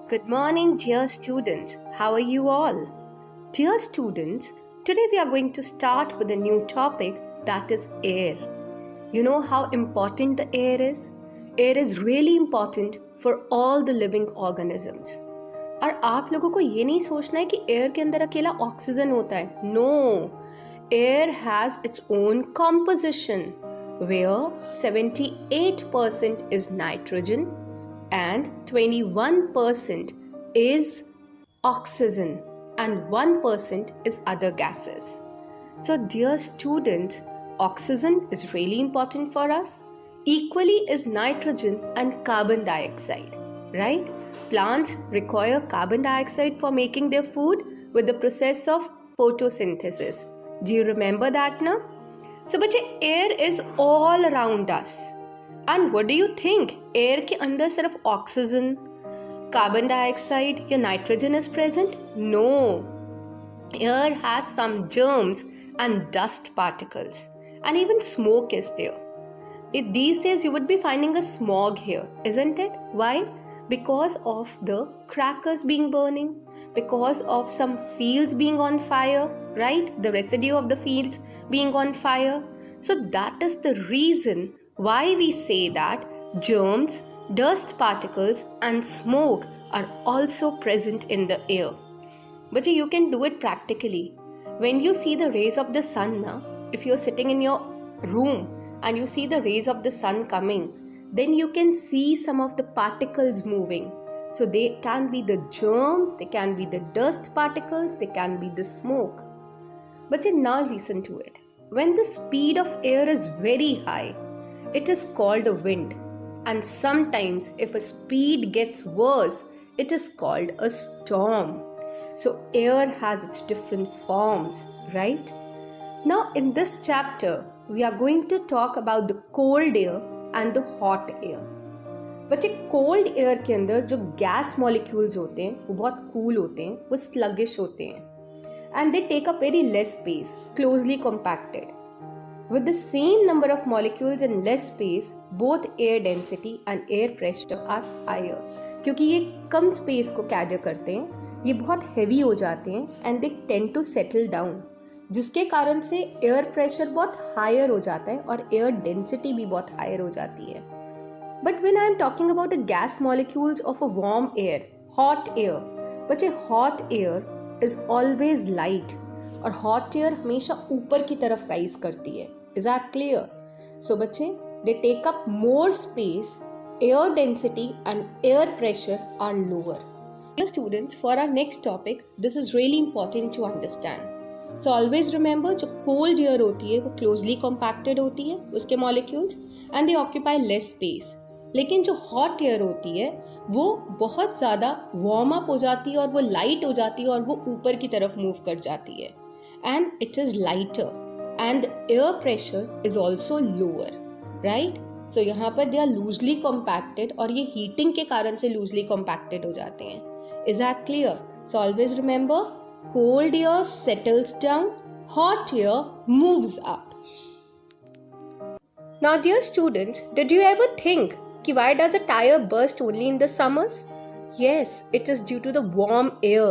Good morning, dear students. How are you all? Dear students, today we are going to start with a new topic, that is air. You know how important the air is? Air is really important for all the living organisms. और आप लोगों को ये नहीं सोचना है कि air के अंदर अकेला ऑक्सीजन होता है. No, air has its own composition where 78% is nitrogen and 21% is oxygen and 1% is other gases. So dear students, oxygen is really important for us. Equally is nitrogen and carbon dioxide, right? Plants require carbon dioxide for making their food with the process of photosynthesis. Do you remember that now? So बच्चे, air is all around us. And what do you think? Air के अंदर सिर्फ oxygen, carbon dioxide या nitrogen is present? No. Air has some germs and dust particles, and even smoke is there. These days you would be finding a smog here, isn't it? Why? Because of the crackers being burning, because of some fields being on fire, right? The residue of the fields being on fire. So that is the reason why we say that germs, dust particles and smoke are also present in the air. But you can do it practically. When you see the rays of the sun now, if you're sitting in your room and you see the rays of the sun coming, then you can see some of the particles moving. So they can be the germs, they can be the dust particles, they can be the smoke. But now listen to it. When the speed of air is very high, it is called a wind. And sometimes if a speed gets worse, it is called a storm. So air has its different forms, right? Now in this chapter, we are going to talk about the cold air and the hot air. बच्चे, cold air के अंदर जो gas molecules होते हैं वो बहुत cool होते हैं, वो स्लगिश होते हैं and they take up very less space, closely compacted. With the same number of molecules and less space, both air density and air pressure are higher. क्योंकि ये कम स्पेस को कैटर करते हैं, ये बहुत हैवी हो जाते हैं and they tend to settle down, जिसके कारण से एयर प्रेशर बहुत हायर हो जाता है और एयर डेंसिटी भी बहुत हायर हो जाती है. But when I am talking about the gas molecules of a warm air, hot air, बच्चे, hot air is always light और hot air हमेशा ऊपर की तरफ राइज करती है. Is that clear? So बच्चे, they take up more space, air density and air pressure are lower. Dear students, for our next topic, this is really important to understand. So always remember, जो cold air होती है वो closely compacted होती है, उसके molecules, and they occupy less space. लेकिन जो hot air होती है वो बहुत ज़्यादा वार्म अप हो जाती है और वो लाइट हो जाती है और वो ऊपर की तरफ मूव कर जाती है and it is lighter and air pressure is also lower, right? So यहाँ पर दे आर लूजली कॉम्पैक्टेड और ये हीटिंग के कारण से लूजली कॉम्पैक्टेड हो जाते हैं. Is that clear? So always remember, cold air settles down, hot air moves up. Now dear students, did you ever think कि why does a tire burst only in the summers? Yes, it is due to the warm air.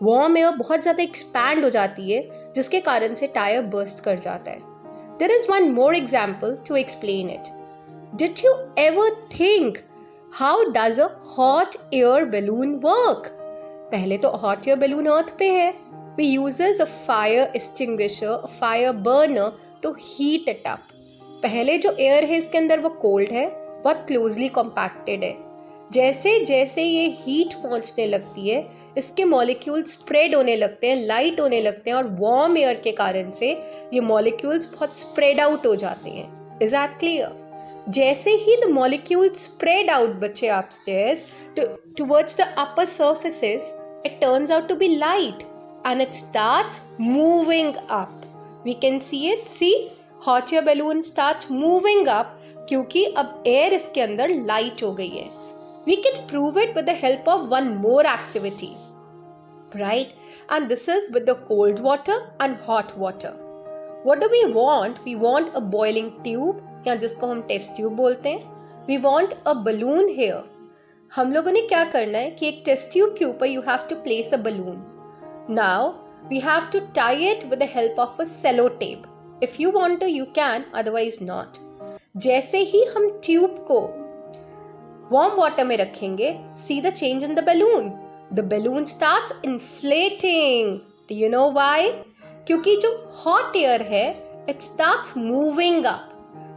Warm air बहुत ज़्यादा expand हो जाती है जिसके कारण से tyre burst कर जाता है. There is one more example to explain it. Did you ever think how does a hot air balloon work? पहले तो hot air balloon earth पे है. We uses a fire extinguisher, a fire burner to heat it up. पहले जो air है इसके अंदर वो cold है, बहुत क्लोजली कॉम्पैक्टेड है. जैसे जैसे ये हीट पहुंचने लगती है इसके मॉलिक्यूल्स स्प्रेड होने लगते हैं, लाइट होने लगते हैं और वार्म एयर के कारण से ये मॉलिक्यूल्स बहुत स्प्रेड आउट हो जाते हैं. Is that clear? जैसे ही द मॉलिक्यूल्स स्प्रेड आउट बच्चे upstairs towards the upper surfaces, it turns out to be light and it starts moving up. We can see it. See, hot air balloon starts moving up क्योंकि अब air इसके अंदर light हो गई है. We can prove it with the help of one more activity, right? And this is with the cold water and hot water. What do we want? We want a boiling tube, या जिसको हम test tube बोलते हैं. We want a balloon here. हम लोगों ने क्या करना है कि एक टेस्ट ट्यूब के ऊपर you have to place a balloon. Now we have to tie it with the help of a sellotape. If you want to you can, otherwise not. जैसे ही हम ट्यूब को वार्म वाटर में रखेंगे, see the change in the balloon. The balloon starts inflating. Do you know why? क्योंकि जो hot air है, it starts moving up.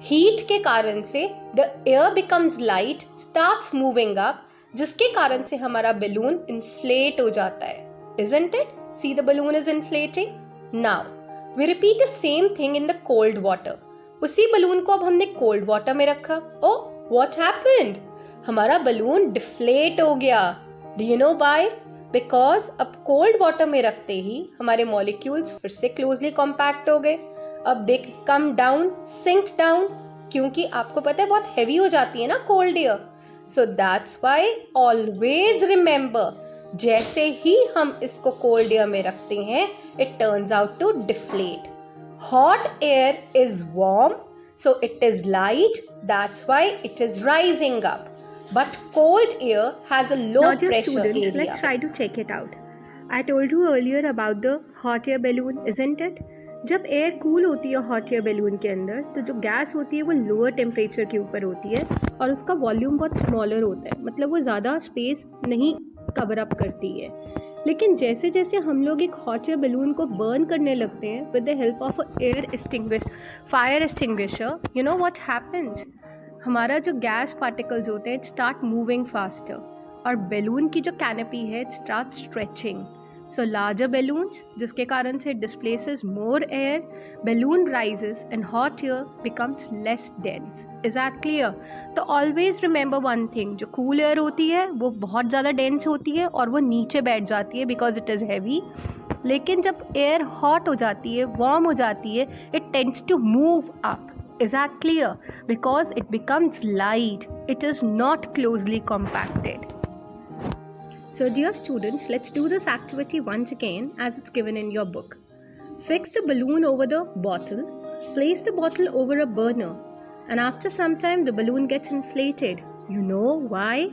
Heat के कारण से the air becomes light, starts moving up, जिसके कारण से हमारा बलून इन्फ्लेट हो जाता है. Isn't it? See, the balloon is inflating. Now, we repeat the same thing in the cold water. उसी बलून को अब हमने कोल्ड वाटर में रखा. Oh, what happened? हमारा बलून डिफ्लेट हो गया. Do you know why? Because अब कोल्ड वाटर में रखते ही हमारे मॉलिक्यूल्स फिर से क्लोजली कॉम्पैक्ट हो गए. अब दे कम डाउन, सिंक डाउन, क्योंकि आपको पता है बहुत हैवी हो जाती है ना cold air. So that's why always remember, जैसे ही हम इसको कोल्ड एयर में रखते हैं, it turns out to deflate. Hot air is warm, so it is light, that's why it is rising up. But cold air has a low Now, dear pressure students, area. let's try to check it out. I told you earlier about the hot air balloon, isn't it? जब air cool होती है hot air balloon के अंदर, तो जो gas होती है वो लोअर टेम्परेचर के ऊपर होती है और उसका वॉल्यूम बहुत स्मॉलर होता है, मतलब वो ज़्यादा स्पेस नहीं कवर अप करती है. लेकिन जैसे जैसे हम लोग एक हॉट एयर बैलून को बर्न करने लगते हैं with the help of fire extinguisher, you know what happens, हमारा जो गैस पार्टिकल्स होते हैं इट स्टार्ट मूविंग फास्टर और बैलून की जो कैनपी है it start stretching. So larger balloons, जिसके कारण से displaces more air, balloon rises and hot air becomes less dense. Is that clear? तो ऑलवेज रिमेंबर वन थिंग, जो कूल एयर होती है वो बहुत ज़्यादा डेंस होती है और वो नीचे बैठ जाती है बिकॉज इट इज़ हैवी. लेकिन जब एयर हॉट हो जाती है, वार्म हो जाती है, it tends to move up. Is that clear? Because it becomes light. It is not closely compacted. So dear students, let's do this activity once again as it's given in your book. Fix the balloon over the bottle. Place the bottle over a burner. And after some time the balloon gets inflated. You know why?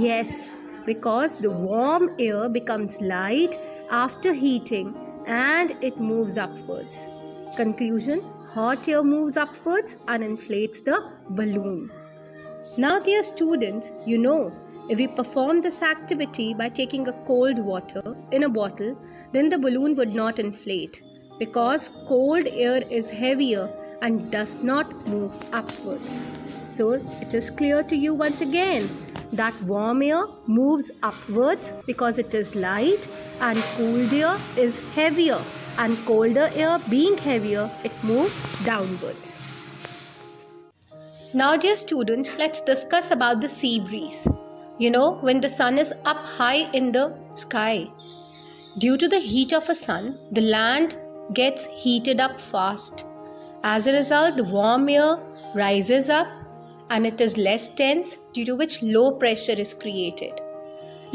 Yes, because the warm air becomes light after heating and it moves upwards. Conclusion: hot air moves upwards and inflates the balloon. Now dear students, you know, if we perform this activity by taking a cold water in a bottle, then the balloon would not inflate because cold air is heavier and does not move upwards. So it is clear to you once again that warm air moves upwards because it is light and cold air is heavier, and colder air being heavier, it moves downwards. Now dear students, let's discuss about the sea breeze. You know, when the sun is up high in the sky, due to the heat of a sun, the land gets heated up fast. As a result, the warm air rises up and it is less dense, due to which low pressure is created.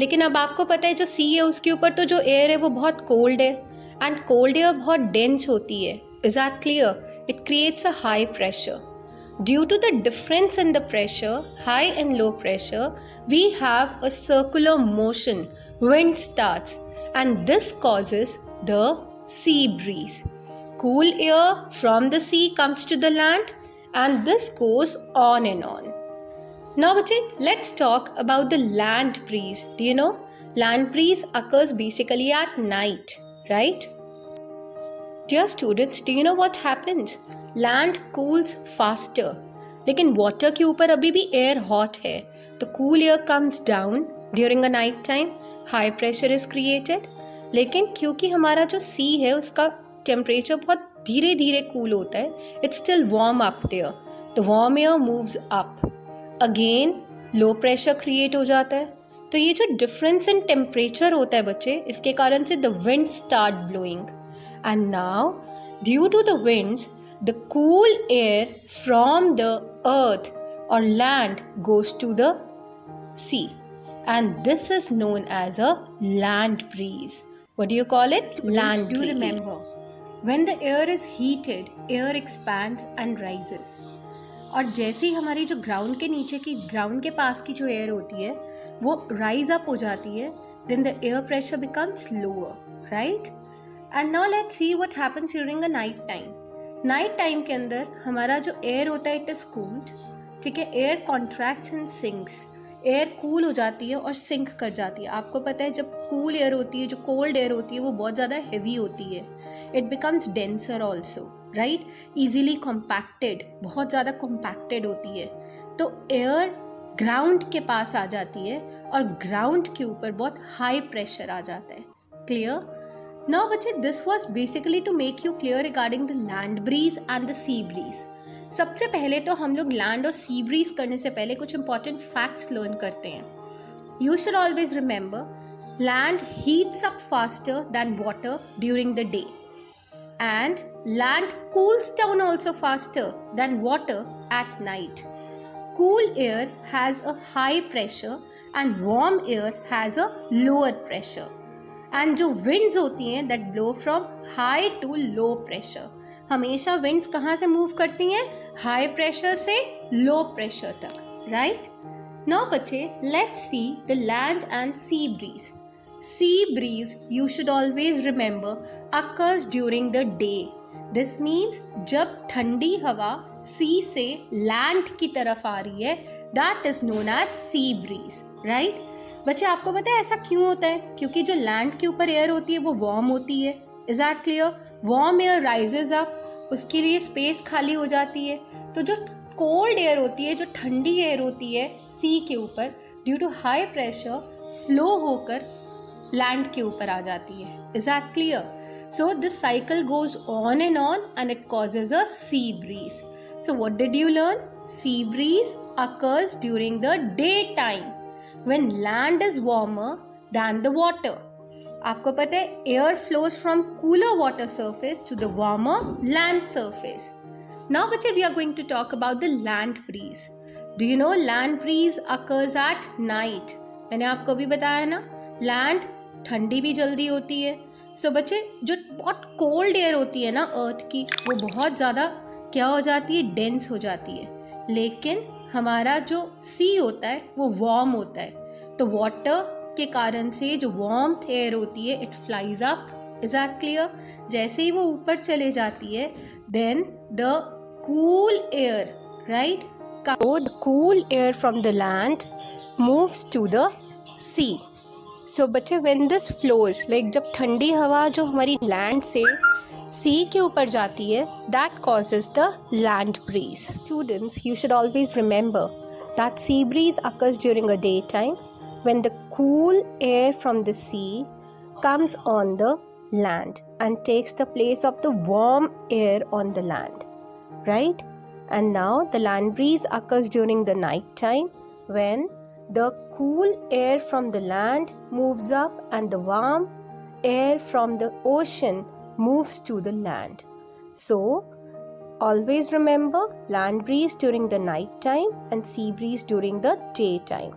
लेकिन अब आपको पता है जो सी है उसके ऊपर तो जो एयर है वो बहुत कोल्ड है एंड कोल्ड एयर बहुत डेंस होती है. Is that clear? It creates a high pressure. Due to the difference in the pressure, high and low pressure, we have a circular motion. Wind starts and this causes the sea breeze. Cool air from the sea comes to the land and this goes on and on. Now, let's talk about the land breeze. Do you know? Land breeze occurs basically at night, right? Dear students, do you know what happens? Land cools faster. लेकिन water के ऊपर अभी भी air hot है. तो cool air comes down during a night time. High pressure is created. लेकिन क्योंकि हमारा जो sea है उसका temperature बहुत धीरे धीरे cool होता है. It's still warm up there. The warm air moves up. Again, low pressure create हो जाता है. तो ये जो difference in temperature होता है बच्चे, इसके कारण से the winds start blowing. And now, due to the winds, the cool air from the earth or land goes to the sea. And this is known as a land breeze. What do you call it? Land breeze. Do remember, when the air is heated, air expands and rises. और जैसे ही हमारी जो ground के नीचे की ground के पास की जो एयर होती है वो राइज अप हो जाती है, then the air pressure becomes lower, right. And now let's see what happens during a night time. Night time के अंदर हमारा जो एयर होता है इट इज कूल्ड, ठीक है। Air contracts and sinks, air cool हो जाती है और सिंक कर जाती है। आपको पता है जब कूल एयर होती है, जो कोल्ड एयर होती है वो बहुत ज़्यादा हैवी होती है, it becomes denser also, right, easily compacted, बहुत ज़्यादा कॉम्पैक्टेड होती है। तो एयर ग्राउंड के पास आ जाती है और ग्राउंड के ऊपर बहुत हाई प्रेशर आ जाता है। क्लियर? नाउ बच्चे, this was basically to make you clear regarding the land breeze and the sea breeze. सबसे पहले तो हम लोग लैंड और सी ब्रीज करने से पहले कुछ इंपॉर्टेंट फैक्ट्स लर्न करते हैं। You should always remember, land heats up faster than water during the day and land cools down also faster than water at night. Cool air has a high pressure and warm air has a lower pressure. And जो winds होती हैं that blow from high to low pressure. हमेशा winds कहाँ से move करती हैं? High pressure से low pressure तक, right? Now बच्चे, let's see the land and sea breeze. Sea breeze, you should always remember, occurs during the day. This means जब ठंडी हवा sea से land की तरफ आ रही है, that is known as sea breeze, right? बच्चे, आपको पता है ऐसा क्यों होता है? क्योंकि जो land के ऊपर air होती है वो warm होती है. Is that clear? Warm air rises up, उसके लिए space खाली हो जाती है. तो जो cold air होती है, जो ठंडी air होती है sea के ऊपर, due to high pressure flow होकर लैंड के ऊपर आ जाती है. Is that clear? So this cycle goes on and it causes a sea breeze. So what did you learn? Sea breeze occurs during the day time when land is warmer than the water. आपको पता है air flows from cooler water surface to the warmer land surface. Now बच्चे, we are going to talk about the land breeze. Do you no land breeze occurs at night? मैंने आपको भी बताया ना, land ठंडी भी जल्दी होती है. सो बच्चे, जो बहुत कोल्ड एयर होती है ना अर्थ की, वो बहुत ज़्यादा क्या हो जाती है? डेंस हो जाती है. लेकिन हमारा जो सी होता है वो वार्म होता है. तो वाटर के कारण से जो वार्म एयर होती है it flies up. Is that clear? जैसे ही वो ऊपर चले जाती है, then the cool air, right, the cool air from the land moves to the sea. So बच्चे, व्हेन दिस फ्लोज, लाइक जब ठंडी हवा जो हमारी लैंड से सी के ऊपर जाती है, that causes the land breeze. Students, you should always remember that sea breeze occurs during a day time when the cool air from the sea comes on the land and takes the place of the warm air on the land, right? And now the land breeze occurs during the night time when the cool air from the land moves up and the warm air from the ocean moves to the land. So, always remember land breeze during the night time and sea breeze during the daytime.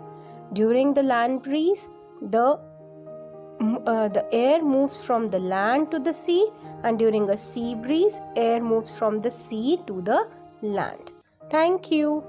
During the land breeze, the air moves from the land to the sea, and during a sea breeze, air moves from the sea to the land. Thank you.